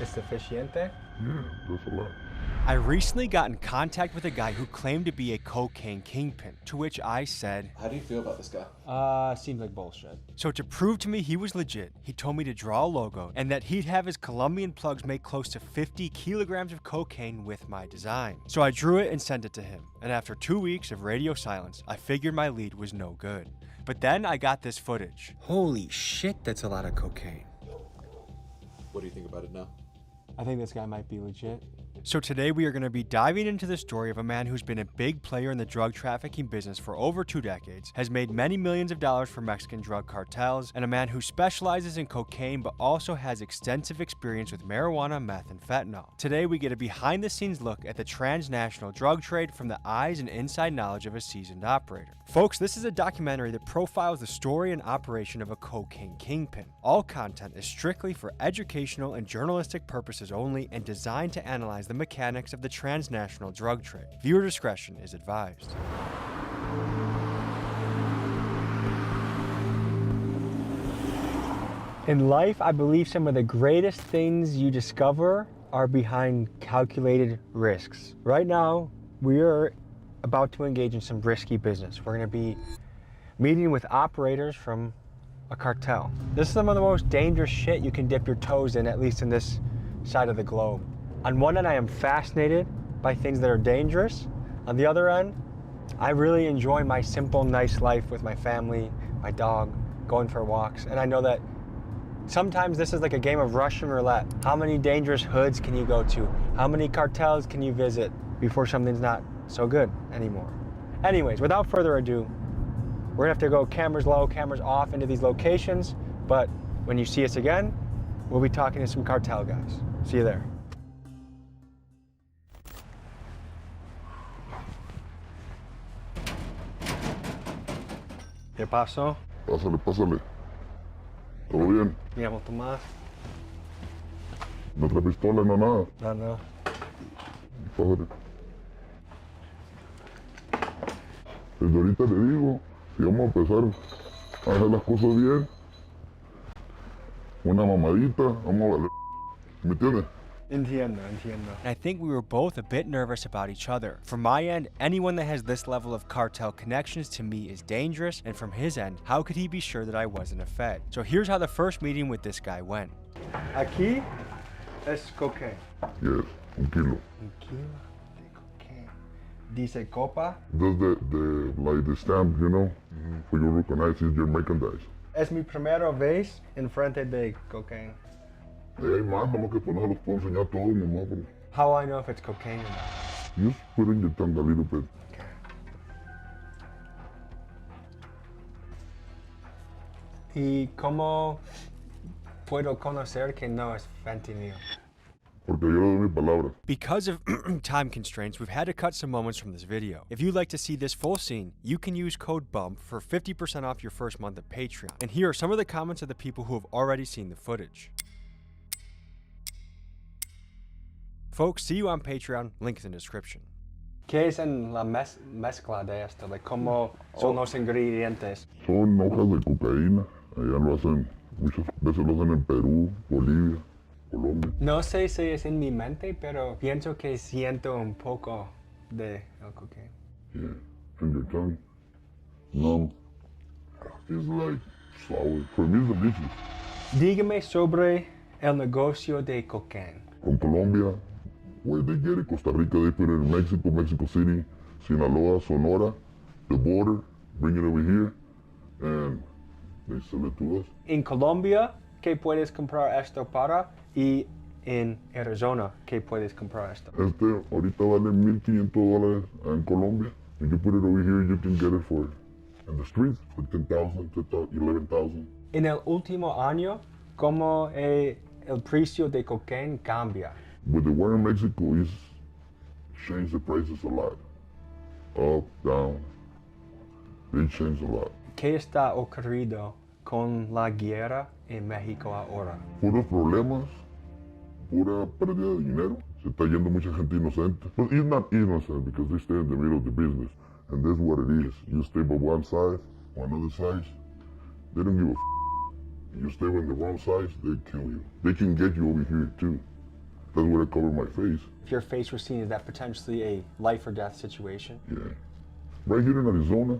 Es suficiente? Yeah, that's a lot. I recently got in contact with a guy who claimed to be a cocaine kingpin, to which I said, How do you feel about this guy? Seems like bullshit. so to prove to me he was legit, he told me to draw a logo and that he'd have his Colombian plugs make close to 50 kilograms of cocaine with my design. So I drew it and sent it to him, and after 2 weeks of radio silence, I figured my lead was no good. But then I got this footage. Holy shit, that's a lot of cocaine. What do you think about it now? I think this guy might be legit. So today we are going to be diving into the story of a man who's been a big player in the drug trafficking business for over 2 decades, has made many millions of dollars for Mexican drug cartels, and a man who specializes in cocaine but also has extensive experience with marijuana, meth, and fentanyl. Today we get a behind the scenes look at the transnational drug trade from the eyes and inside knowledge of a seasoned operator. Folks, this is a documentary that profiles the story and operation of a cocaine kingpin. All content is strictly for educational and journalistic purposes only and designed to analyze the mechanics of the transnational drug trade. Viewer discretion is advised. In life, I believe some of the greatest things you discover are behind calculated risks. Right now, we are about to engage in some risky business. We're going to be meeting with operators from a cartel. This is some of the most dangerous shit you can dip your toes in, at least in this side of the globe. On one end, I am fascinated by things that are dangerous. On the other end, I really enjoy my simple, nice life with my family, my dog, going for walks. And I know that sometimes this is like a game of Russian roulette. How many dangerous hoods can you go to? How many cartels can you visit before something's not so good anymore? Anyways, without further ado, we're gonna have to go cameras low, cameras off into these locations. But when you see us again, we'll be talking to some cartel guys. See you there. ¿Qué pasó? Pásale, pásale. ¿Todo bien? Me llamo Tomás. No trae pistola, no nada. No, no. Pásale. Desde ahorita le digo, si vamos a empezar a hacer las cosas bien, una mamadita, vamos a valer. ¿Me entiendes? Entiendo, entiendo. And I think we were both a bit nervous about each other. From my end, anyone that has this level of cartel connections to me is dangerous, and from his end, how could he be sure that I wasn't a Fed? So here's how the first meeting with this guy went. Aquí es cocaine. Yes, un kilo. Un kilo de cocaine. Dice copa. That's like the stamp, you know, for you recognize your merchandise. Es mi primera vez en frente de cocaine. Hay más, nomás que pues no se los puedo enseñar todos, nomás, pero How I know if it's cocaine or not? just put in your tongue a little bit. ¿Y cómo puedo conocer que no es fentanyl? Porque yo le doy mi palabra. Because of time constraints, we've had to cut some moments from this video. If you'd like to see this full scene, you can use code BUMP for 50% off your first month of Patreon. And here are some of the comments of the people who have already seen the footage. Folks, see you on Patreon, link is in the description. ¿Qué es en la mezcla de esto? Like, ¿cómo son los ingredientes? Son hojas de cocaína. Allá lo hacen, muchas veces lo hacen en Perú, Bolivia, Colombia. No sé si es en mi mente, pero pienso que siento un poco de el cocaine. Yeah, in your tongue. No, it's like sour. For me, it's delicious. Dígame sobre el negocio de cocaine. From Colombia, where they get it, Costa Rica, they put it in Mexico, Mexico City, Sinaloa, Sonora, the border, bring it over here, and they sell it to us. En Colombia, ¿qué puedes comprar esto para? Y en Arizona, ¿qué puedes comprar esto? Ahorita vale $1,500 en Colombia. If you put it over here, you can get it for, in the streets, for $10,000, $11,000. En el último año, ¿cómo el precio de cocaine cambia? With the war in Mexico, it's changed the prices a lot. Up, down, they changed a lot. ¿Qué está ocurriendo con la guerra en México ahora? Puros problemas, pura pérdida de dinero. Se está yendo mucha gente inocente. But it's not innocent because they stay in the middle of the business. And that's what it is. You stay by one side, or another side, they don't give a f***. You stay on the wrong side, they kill you. They can get you over here too. That's where I cover my face. If your face was seen as that potentially a life or death situation. Yeah. Right here in Arizona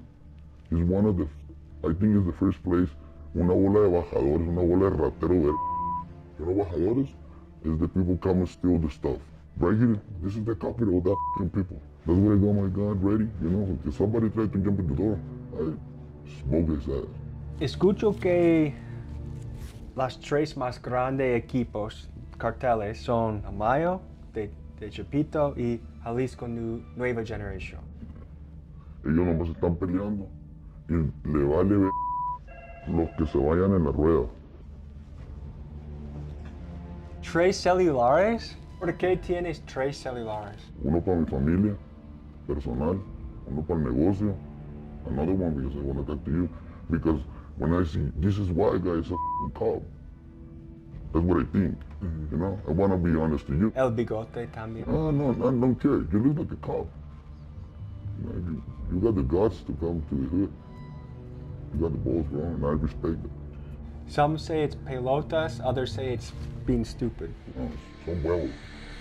is one of the, I think it's the first place, una bola de bajadores, una bola de ratero ver. You know bajadores? Is the people come and steal the stuff. Right here, this is the capital of that people. That's where I got my gun ready, you know. If somebody tried to jump in the door, I smoke his ass. Escucho que las tres más grandes equipos carteles son Amayo, de Chapito y Jalisco Nueva Generación. Ellos nomás están peleando y le vale ver los que se vayan en la rueda. ¿Tres celulares? ¿Por qué tienes tres celulares? Uno para mi familia, personal, uno para el negocio, another one because I want to talk to you. Because when I see, this is why guys are f***ing cop. That's what I think, you know? I want to be honest to you. El bigote también. Oh, no, I don't care. You look like a cop. You know, you got the guts to come to the hood. You got the balls wrong, and I respect it. Some say it's pelotas, others say it's being stupid. Oh, some balls.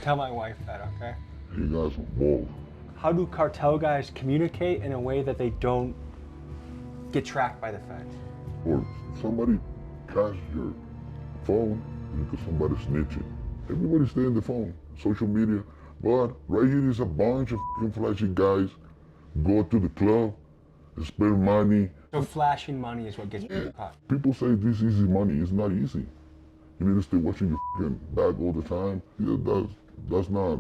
Tell my wife that, okay? You got some balls. How do cartel guys communicate in a way that they don't get tracked by the feds? Or somebody cash your phone because somebody's snitching. Everybody stay on the phone, social media. But right here is a bunch of f***ing flashy guys go to the club, spend money. So flashing money is what gets people caught. People say this is easy money. It's not easy. You need to stay watching your f***ing back all the time. Yeah, that's not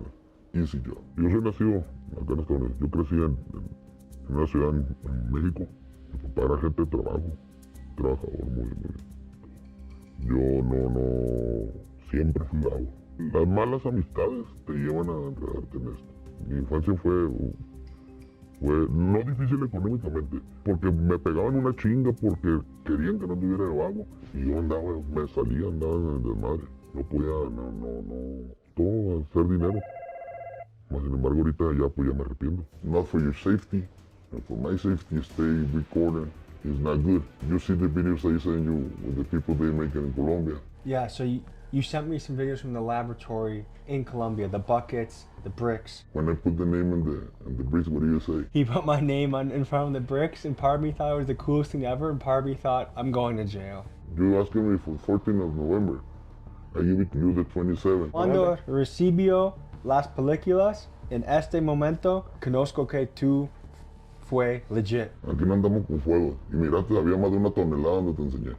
easy job. Yo soy nacido acá en Estados Unidos. Yo crecí en una ciudad en México. Mi papá era gente de trabajo, trabajador muy bien. Yo no siempre fui bravo. Las malas amistades te llevan a enredarte en esto. Mi infancia fue no difícil económicamente, porque me pegaban una chinga porque querían que no tuviera de vago. Y yo andaba en el desmadre. No podía, todo hacer dinero. Mas sin embargo ahorita ya me arrepiento. Not for your safety, and for my safety, stay recording is not good. You see the videos I send you with the people they make in Colombia. Yeah, so you sent me some videos from the laboratory in Colombia, the buckets, the bricks. When I put the name in the bricks, what do you say? He put my name in front of the bricks, and part of me thought it was the coolest thing ever, and part of me thought, I'm going to jail. You're asking me for 14th of November. I give it to you the 27th. Cuando recibió las películas, en este momento, conozco que tú fue legit. Aquí no andamos con fuego. Y miraste, había más de una tonelada donde te enseñé.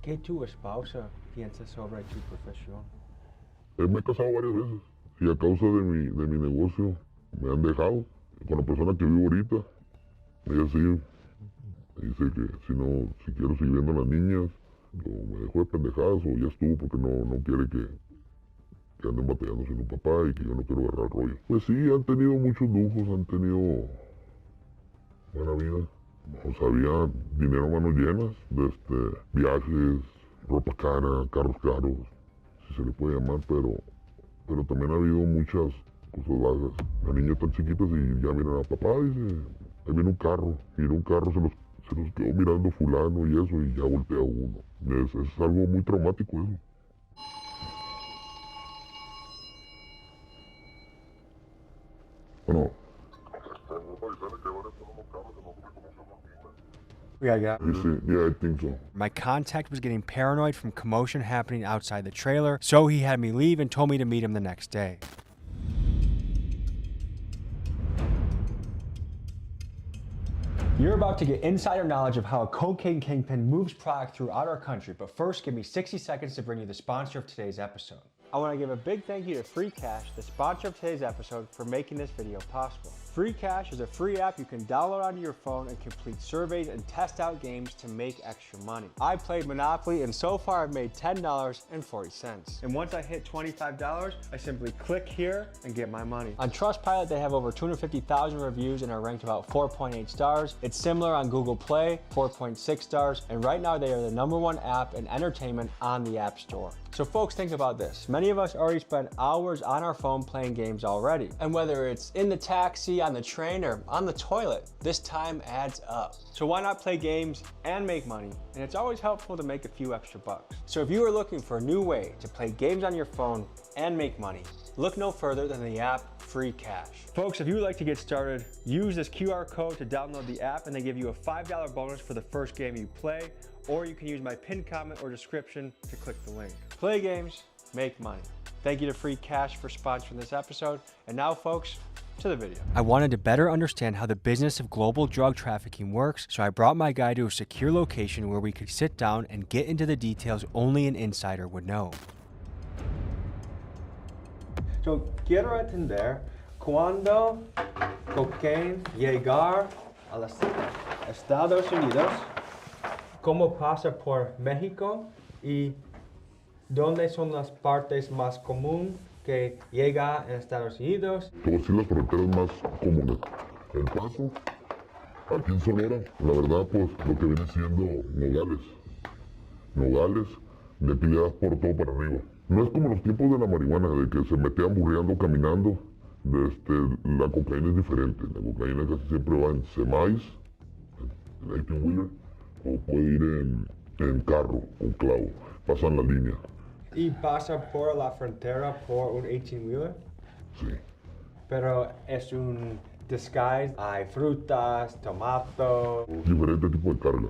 ¿Qué tu esposa piensa sobre tu profesión? Me he casado varias veces. Y a causa de mi negocio me han dejado. Con la persona que vivo ahorita, ella sí dice que si quiero seguir viendo a las niñas, o me dejó de pendejadas o ya estuvo porque no quiere que anden batallando sin un papá y que yo no quiero agarrar rollo. Pues sí, han tenido muchos lujos, han tenido buena vida. O sea, había dinero a manos llenas, viajes, ropa cara, carros caros, si se le puede llamar, pero también ha habido muchas cosas bajas. Las niñas tan chiquitas y ya miran a papá, dice, ahí viene un carro, mira un carro, se los quedó mirando fulano y eso, y ya voltea uno. Es algo muy traumático eso. Bueno. Yeah. Yeah, I think so. My contact was getting paranoid from commotion happening outside the trailer, so he had me leave and told me to meet him the next day. You're about to get insider knowledge of how a cocaine kingpin moves product throughout our country, but first give me 60 seconds to bring you the sponsor of today's episode. I want to give a big thank you to Free Cash, the sponsor of today's episode, for making this video possible. Free Cash is a free app you can download onto your phone and complete surveys and test out games to make extra money. I played Monopoly and so far I've made $10.40. And once I hit $25, I simply click here and get my money. On Trustpilot, they have over 250,000 reviews and are ranked about 4.8 stars. It's similar on Google Play, 4.6 stars. And right now they are the #1 app in entertainment on the App Store. So folks, think about this. Many of us already spend hours on our phone playing games already. And whether it's in the taxi, on the train or on the toilet, this time adds up. So why not play games and make money? And it's always helpful to make a few extra bucks. So if you are looking for a new way to play games on your phone and make money, look no further than the app Free Cash. Folks, if you would like to get started, use this QR code to download the app and they give you a $5 bonus for the first game you play, or you can use my pinned comment or description to click the link. Play games, make money. Thank you to Free Cash for sponsoring this episode. And now, folks, to the video. I wanted to better understand how the business of global drug trafficking works, so I brought my guy to a secure location where we could sit down and get into the details only an insider would know. So quiero entender cuando cocaine llegar a los Estados Unidos, cómo pasa por México y dónde son las partes más comunes que llega a Estados Unidos. Te voy a decir las fronteras más comunes. El Paso, aquí en Sonora, la verdad, pues lo que viene siendo Nogales. Nogales, de aquí le das por todo para arriba. No es como los tiempos de la marihuana, de que se metían burreando caminando. La cocaína es diferente. La cocaína casi siempre va en semis, en 18-wheeler, o puede ir en carro, con clavo. Pasan la línea. ¿Y pasa por la frontera por un 18-wheeler? Sí. Pero es un disguise. Hay frutas, tomatos. Diferente tipo de carga,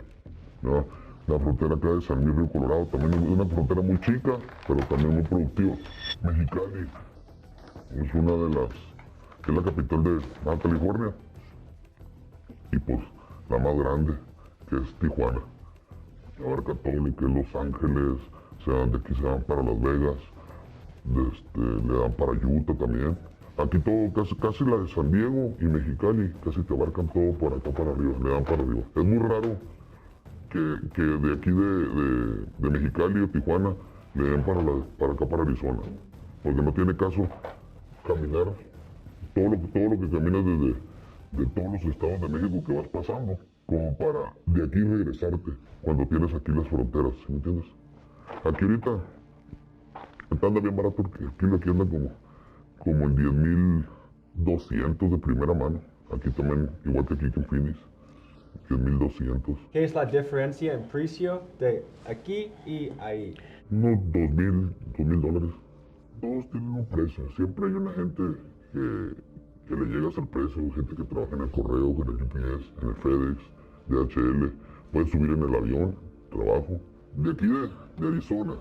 ¿no? La frontera acá de San Luis Río Colorado también es una frontera muy chica, pero también muy productiva. Mexicali es una de las, que es la capital de Baja California. Y pues la más grande, que es Tijuana. Abarca todo lo que es Los Ángeles, de aquí se dan para Las Vegas, le dan para Utah también. Aquí todo, casi la de San Diego y Mexicali, casi te abarcan todo por acá para arriba, le dan para arriba. Es muy raro que de aquí de Mexicali o Tijuana le den para acá para Arizona, porque no tiene caso caminar todo lo que caminas de todos los estados de México que vas pasando, como para de aquí regresarte cuando tienes aquí las fronteras, ¿sí me entiendes? Aquí ahorita anda bien barato, aquí anda como en 10,200 de primera mano. Aquí también, igual que aquí en Phoenix, 10,200. ¿Qué es la diferencia en precio de aquí y ahí? Unos $2,000. Todos tienen un precio. Siempre hay una gente que le llega a hacer precio, gente que trabaja en el correo, en el UPS, en el FedEx, DHL. Puedes subir en el avión, trabajo. De aquí de Arizona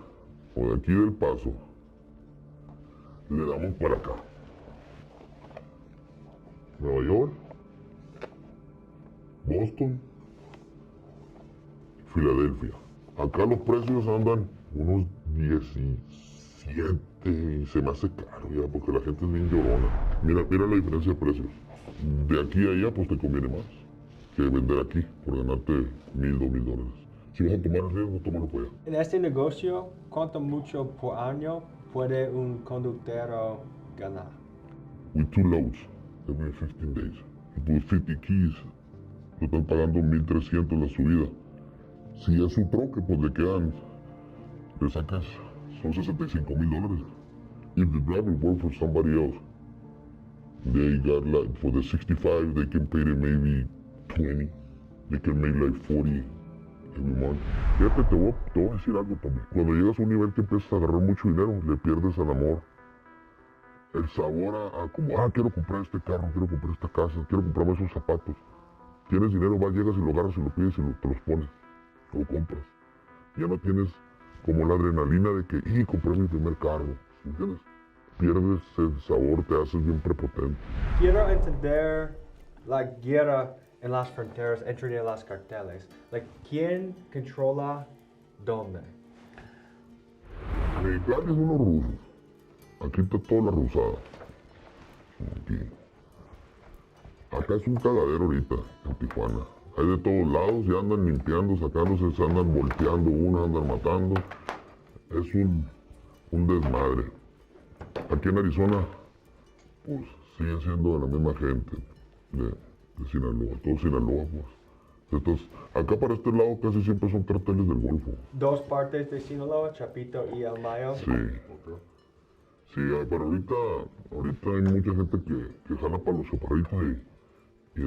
o de aquí del Paso, le damos para acá. Nueva York, Boston, Filadelfia. Acá los precios andan unos 17 y se me hace caro ya porque la gente es bien llorona. Mira la diferencia de precios. De aquí a allá pues te conviene más que vender aquí por ganarte $1,000, $2,000. Si vas a tomar el riesgo, tómalo para allá. En este negocio, ¿cuánto mucho por año puede un conductor ganar? With 2 loads every 15 days. With 50 keys, te están pagando 1,300 la subida. Si es su troque, pues le sacas, son $65,000. If the driver works for somebody else, they got like, for the 65, they can pay them maybe 20. They can make like 40. Fíjate, te voy a decir algo también. Cuando llegas a un nivel que empiezas a agarrar mucho dinero, le pierdes el amor, el sabor a como, quiero comprar este carro, quiero comprar esta casa, quiero comprarme esos zapatos. Tienes dinero, llegas y lo agarras y lo pides y te los pones, lo compras. Ya no tienes como la adrenalina de que, compré mi primer carro, ¿entiendes? Pierdes el sabor, te haces bien prepotente. Quiero entender la guerra en las fronteras entre las carteles. ¿Quién controla dónde? Mexicali es unos rusos. Aquí está toda la rusada. Aquí. Acá es un cagadero ahorita, en Tijuana. Hay de todos lados, ya andan limpiando, sacándose, se andan volteando uno, andan matando. Es un desmadre. Aquí en Arizona, pues siguen siendo de la misma gente de Sinaloa, todo Sinaloa, pues. Acá para este lado casi siempre son carteles del Golfo. Dos partes de Sinaloa, Chapito y El Mayo. Sí. Sí, pero ahorita hay mucha gente que jala para los chaparritos y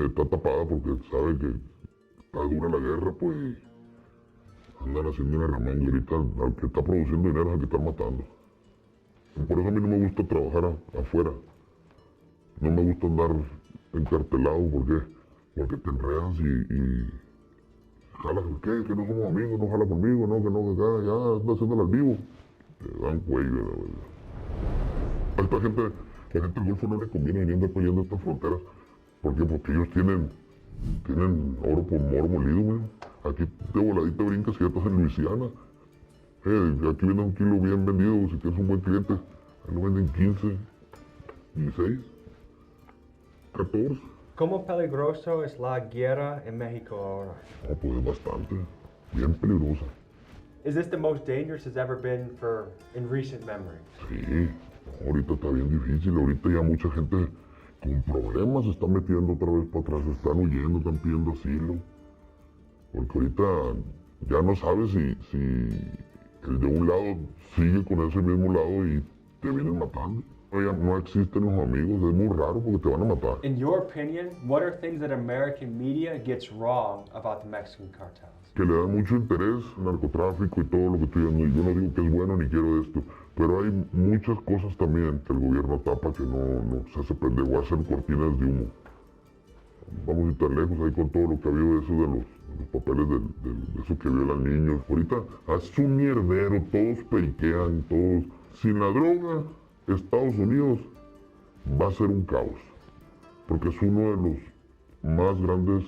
está tapada porque sabe que está dura la guerra, pues andan haciendo una ramón y ahorita al que está produciendo dinero es al que está matando. Y por eso a mí no me gusta trabajar afuera. No me gusta andar encartelado, ¿por qué? Porque te enredas y jalas, ¿qué? Que no somos amigos, no jala conmigo, no, que acá, ya anda haciéndolo al vivo. Te dan cuello, la verdad. A esta gente, la gente del Golfo no le conviene venir andar peleando estas fronteras. ¿Por qué? Porque ellos tienen oro por moro molido, güey. Aquí de voladita brincas y ya estás en Luisiana. Aquí viene un kilo bien vendido, si tienes un buen cliente, ahí lo venden 15, 16, 14. ¿Cómo peligroso es la guerra en México ahora? No, pues es bastante, bien peligrosa. Is this the most dangerous it's ever been in recent memory? Sí, ahorita está bien difícil, ahorita ya mucha gente con problemas se está metiendo otra vez para atrás, están huyendo, están pidiendo asilo. Porque ahorita ya no sabes si el de un lado sigue con ese mismo lado y te vienen matando. Ya no existen los amigos, es muy raro porque te van a matar. In your opinion, what are things that American media gets wrong about the Mexican cartels? Que le da mucho interés al narcotráfico y todo lo que estoy dando. Yo no digo que es bueno ni quiero esto, pero hay muchas cosas también que el gobierno tapa que no se hace pendejo, hacen cortinas de humo. Vamos a ir tan lejos ahí con todo lo que ha habido de eso de los papeles de eso que violan niños. Ahorita es un mierdero, todos periquean, todos. Sin la droga, Estados Unidos va a ser un caos, porque es uno de los más grandes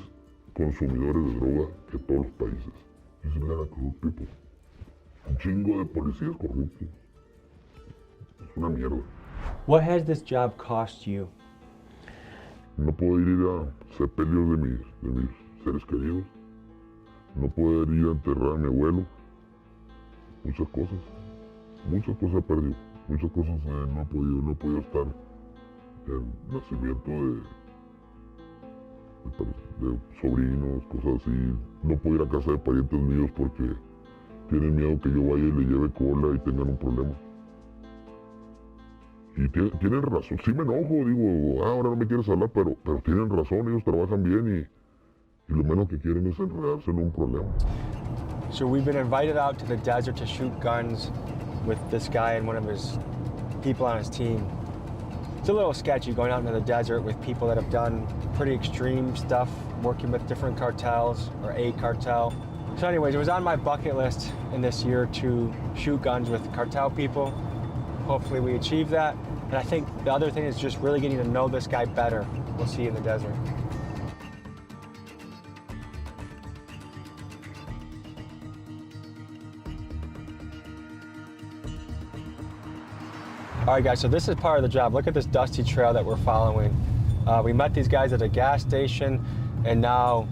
consumidores de droga que todos los países. Es la corrupto. Un chingo de policías corruptos. Es una mierda. What has this job cost you? No puedo ir a sepelios de mis seres queridos. No poder ir a enterrar a mi abuelo. Muchas cosas he perdido. Muchas cosas no he podido estar en el nacimiento de sobrinos, cosas así. No puedo ir a casa de parientes míos porque tienen miedo que yo vaya y le lleve cola y tengan un problema. Y tienen razón, sí me enojo, digo, ahora no me quieres hablar, pero tienen razón, ellos trabajan bien y lo menos que quieren es enredarse en un problema. So we've been invited out to the desert to shoot guns with this guy and one of his people on his team. It's a little sketchy going out into the desert with people that have done pretty extreme stuff, working with different cartels or a cartel. So anyways, it was on my bucket list in this year to shoot guns with cartel people. Hopefully we achieve that. And I think the other thing is just really getting to know this guy better. We'll see you in the desert. All right, guys, so this is part of the job. Look at this dusty trail that we're following. We met these guys at a gas station, and now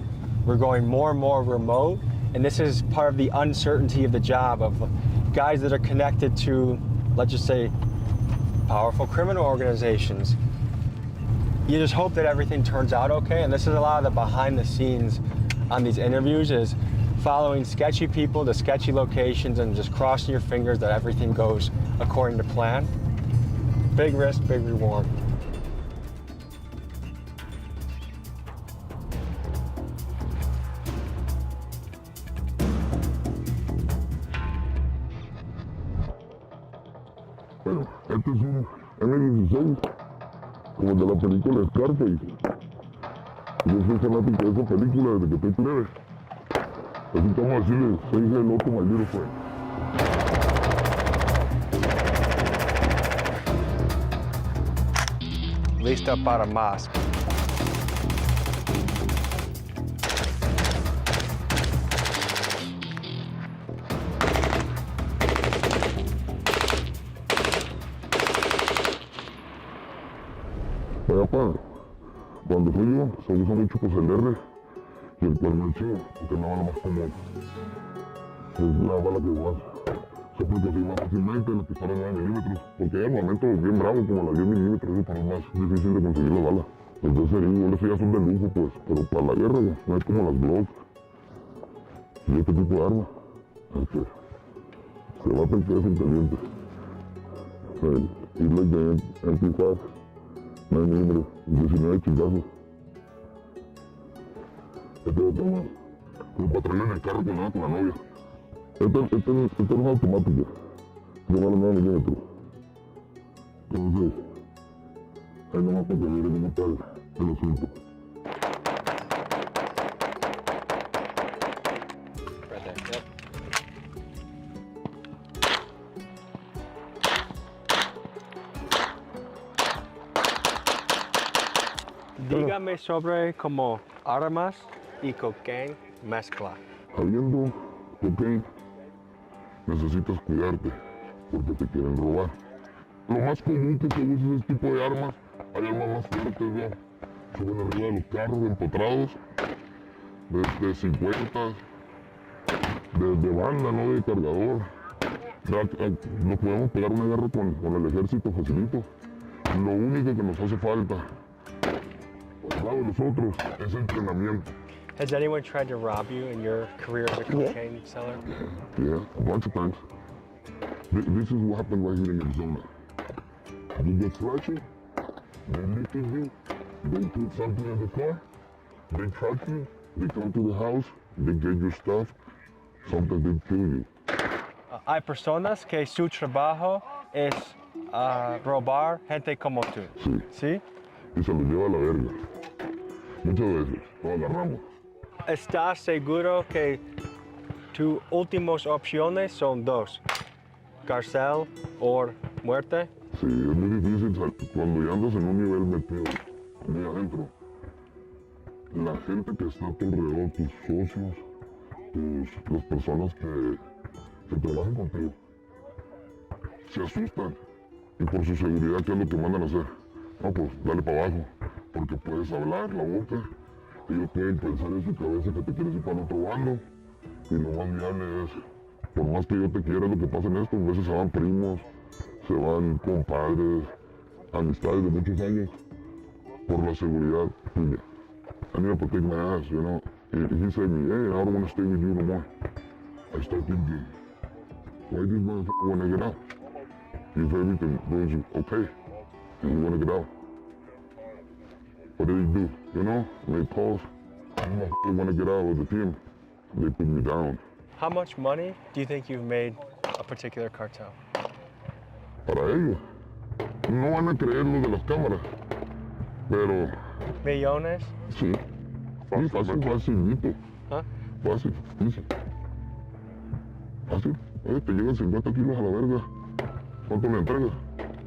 we're going more and more remote. And this is part of the uncertainty of the job of guys that are connected to, let's just say, powerful criminal organizations. You just hope that everything turns out okay. And this is a lot of the behind the scenes on these interviews is following sketchy people to sketchy locations and just crossing your fingers that everything goes according to plan. Big risk, big reward. Bueno, este es un M16, como el de la película Scarface. Yo soy fanático de esa película desde que estoy plebe. Así que vamos a decirle, soy el loco maldito pues. Lista para más. Allá para cuando fui yo, se usa mucho pues el R y el cuerno del chivo, porque es la bala más común. Es la bala que más se aplica así más fácilmente, la pistola de 9 milímetros, porque hay armamentos bien bravos como la 10 milímetros, pero es más difícil de conseguir la bala. Entonces esas ya son de lujo pues, pero para la guerra no es como las Glock y este tipo de armas, es que se bate el queso caliente. Y like the MP5, 9 milímetros, 19 chingazos. Este lo tengo como para traerlo en el carro con la novia. Este no es automático, se llama los 9 milímetros. Entonces, ahí nomás para que vean cómo está el asunto. Right there. Yep. Dígame sobre como armas y cocaine mezcla. Habiendo cocaine, necesitas cuidarte porque te quieren robar. Lo más común que se usa este tipo de armas, hay armas más fuertes, ¿no? Suben arriba de los carros empotrados, de 50, de banda, no de cargador. Nos podemos pegar una guerra con el ejército facilito. Lo único que nos hace falta, al lado de nosotros, es entrenamiento. Has anyone tried to rob you in your career as a cocaine seller? Yeah, a bunch of times. This is what happened right here in Arizona. You get flashy, they look at you, they put something in the car, they track you, they come to the house, they get your stuff, sometimes they kill you. Hay personas que su trabajo es robar gente como tú. Sí, ¿Sí? y se los lleva a la verga. Muchas veces lo agarramos. ¿Estás seguro que tus últimas opciones son dos? ¿Cárcel o muerte? Sí, es muy difícil cuando ya andas en un nivel metido muy adentro. La gente que está a tu alrededor, tus socios, las personas que trabajan contigo, se asustan. Y por su seguridad, ¿qué es lo que mandan a hacer? No, pues dale para abajo, porque puedes hablar la boca. Ellos pueden pensar en su cabeza que te quieres ir para otro bando. Y lo más viable es, por más que yo te quiera, lo que pasa en esto, a veces se van primos, se van compadres, amistades de muchos años, por la seguridad tuya. I need to protect my ass, you know. He said me, hey, I don't want to stay with you no more. I start thinking, why this motherfucker want to get out? If everything goes okay, and you want to get out. What did he do? You know, they pause. I want to get out of the team. They put me down. How much money do you think you've made a particular cartel? Para ellos, no van a creer lo de las cámaras, pero ¿Millones? sí, facilito, ¿Ah? fácil, fácil. Oye, te llegan 50 kilos a la verga. ¿Cuánto me entregas?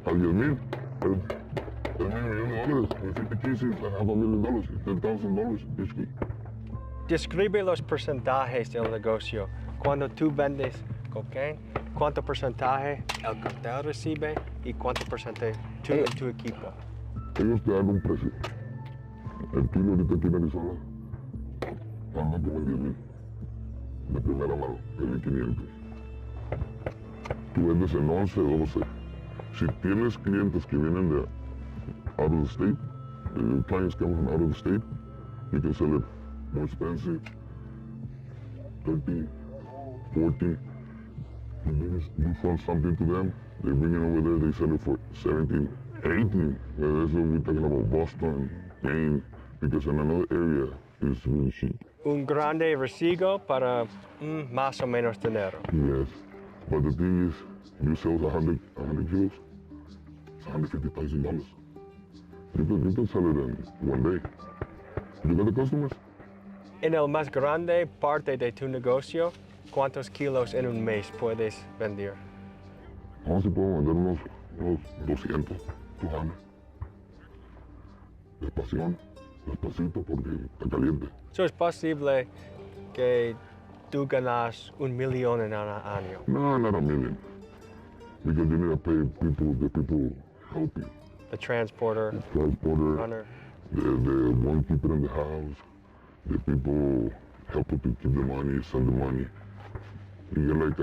A 10,000. $1,000,000. In 50 cases, $500,000, $10,000 each week. Describe los porcentajes del negocio. Cuando tú vendes cocaine, ¿cuánto porcentaje el cartel recibe y cuánto porcentaje tú y tu equipo? Ellos te dan un precio. El kilo ahorita aquí en Arizona anda como en 10,000. De primera mano, en 1,500. Tú vendes en 11, 12. Si tienes clientes que vienen de out of the state, clients come from out of the state, you can sell it more expensive, 13, 14. You sell something to them, they bring it over there, they sell it for 17, 18. That's what we're talking about Boston, Maine, because in another area, it's really cheap. Un grande recibo para más o menos dinero. Yes, but the thing is, you sell 100 kilos, it's $150,000. You can sell it in one day. You got the customers? En el más grande parte de tu negocio, ¿cuántos kilos en un mes puedes vender? Vamos a puedo vender unos 200, 200. Despacito porque está caliente. So, ¿es posible que tú ganas $1,000,000 en un año? No, not a million. Because you need to pay the people help you. The transporter, Transporter, runner. the one keeper in the house, the people help you to keep the money, send the money. You get like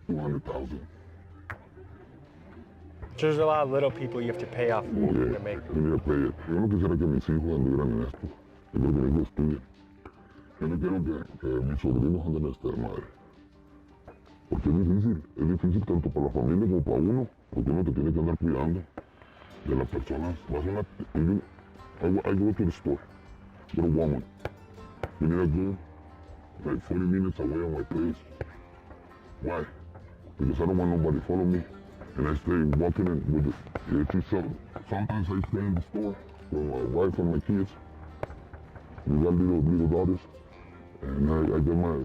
200,000. So there's a lot of little people you have to pay off Yeah, to make. you need to pay it. Yo no quisiera que mis hijos anduvieran en esto. Yo quiero que mis hijos estudien. Yo no quiero que mis sobrinos anden en esta madre. Porque es difícil tanto para la familia como para uno, porque uno te tiene que andar cuidando de las personas. I go to the store, go to Walmart. We need a go like 40 minutes away on my place. Why? Because I don't want nobody to follow me. And I stay walking in with it. Sometimes I stay in the store with my wife and my kids. We got little daughters. And I get my,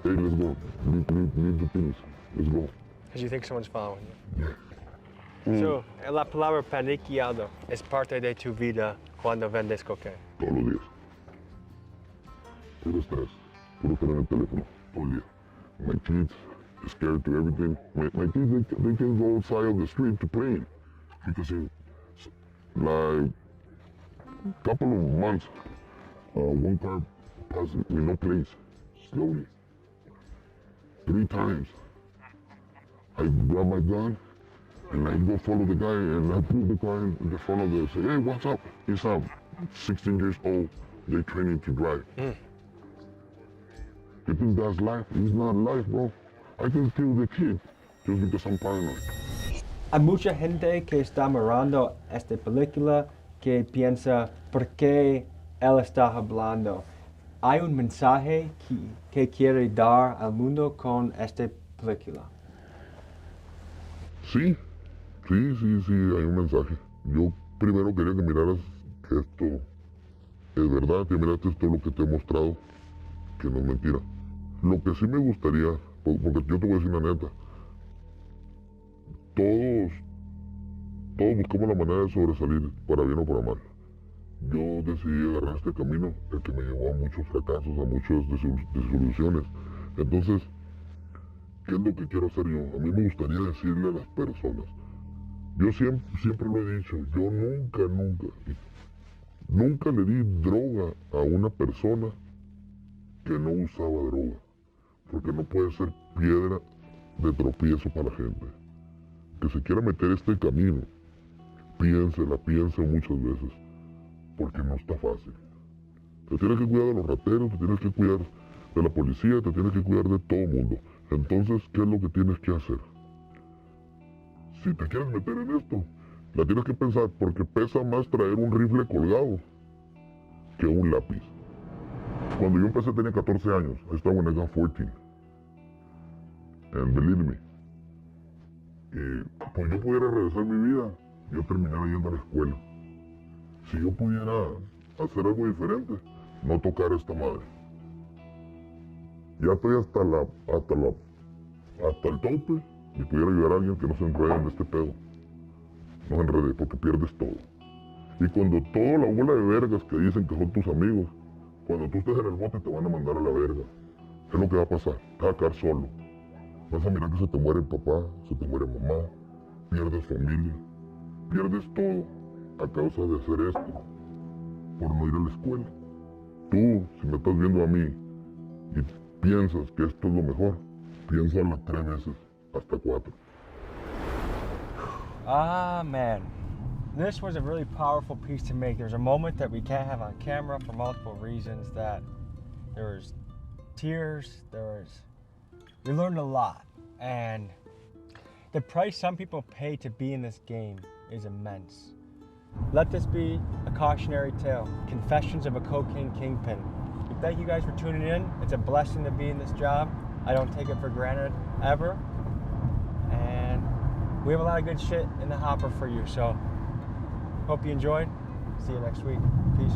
hey, let's go. Leave the things. Let's go. Because you think someone's following you. Yeah. So, la palabra paniqueado es parte de tu vida cuando vendes cocaína. Todos los días. Puro estrés. Puro tener el teléfono. Todo el día. My kids are scared to everything. My kids, they can go outside of the street to play. Because in like a couple of months, one car passed with no plates. Slowly. 3 times. I grab my gun and I go follow the guy and I put the car in the front of the, say, hey, what's up? He's 16 years old. They're training to drive. You think that's life? It's not life, bro. I can kill the kid just because I'm paranoid. Hay mucha gente que está mirando esta película que piensa, ¿por qué él está hablando? Hay un mensaje que quiere dar al mundo con esta película. Sí, hay un mensaje. Yo primero quería que miraras que esto es verdad, que miraste todo lo que te he mostrado, que no es mentira. Lo que sí me gustaría, porque yo te voy a decir una neta, todos buscamos la manera de sobresalir, para bien o para mal. Yo decidí agarrar este camino, el que me llevó a muchos fracasos, a muchas desilusiones. Entonces, ¿qué es lo que quiero hacer yo? A mí me gustaría decirle a las personas, yo siempre lo he dicho, yo nunca le di droga a una persona que no usaba droga, porque no puede ser piedra de tropiezo para la gente. Que se quiera meter este camino, piense muchas veces, porque no está fácil. Te tienes que cuidar de los rateros, te tienes que cuidar de la policía, te tienes que cuidar de todo el mundo. Entonces, ¿qué es lo que tienes que hacer? Si te quieres meter en esto, la tienes que pensar, porque pesa más traer un rifle colgado que un lápiz. Cuando yo empecé tenía 14 años, I started when I got 14. And believe me, pues yo pudiera regresar mi vida, yo terminara yendo a la escuela. Si yo pudiera hacer algo diferente, no tocar a esta madre. Ya estoy hasta el tope y pudiera ayudar a alguien que no se enrede en este pedo. No se enrede porque pierdes todo. Y cuando toda la bola de vergas que dicen que son tus amigos, cuando tú estés en el bote te van a mandar a la verga. ¿Qué es lo que va a pasar? Te vas a quedar solo. Vas a mirar que se te muere papá, se te muere mamá, pierdes familia, pierdes todo a causa de hacer esto, por no ir a la escuela. Tú, si me estás viendo a mí y piensas que esto es lo mejor, piénsalo 3 veces, hasta 4. Ah, man. This was a really powerful piece to make. There's a moment that we can't have on camera for multiple reasons, that there was tears, we learned a lot. And the price some people pay to be in this game is immense. Let this be a cautionary tale. Confessions of a cocaine kingpin. Thank you guys for tuning in. It's a blessing to be in this job. I don't take it for granted, ever. And we have a lot of good shit in the hopper for you, so hope you enjoyed. See you next week. Peace.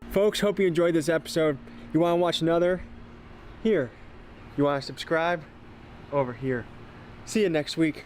Folks, hope you enjoyed this episode. You want to watch another? Here. You want to subscribe? Over here. See you next week.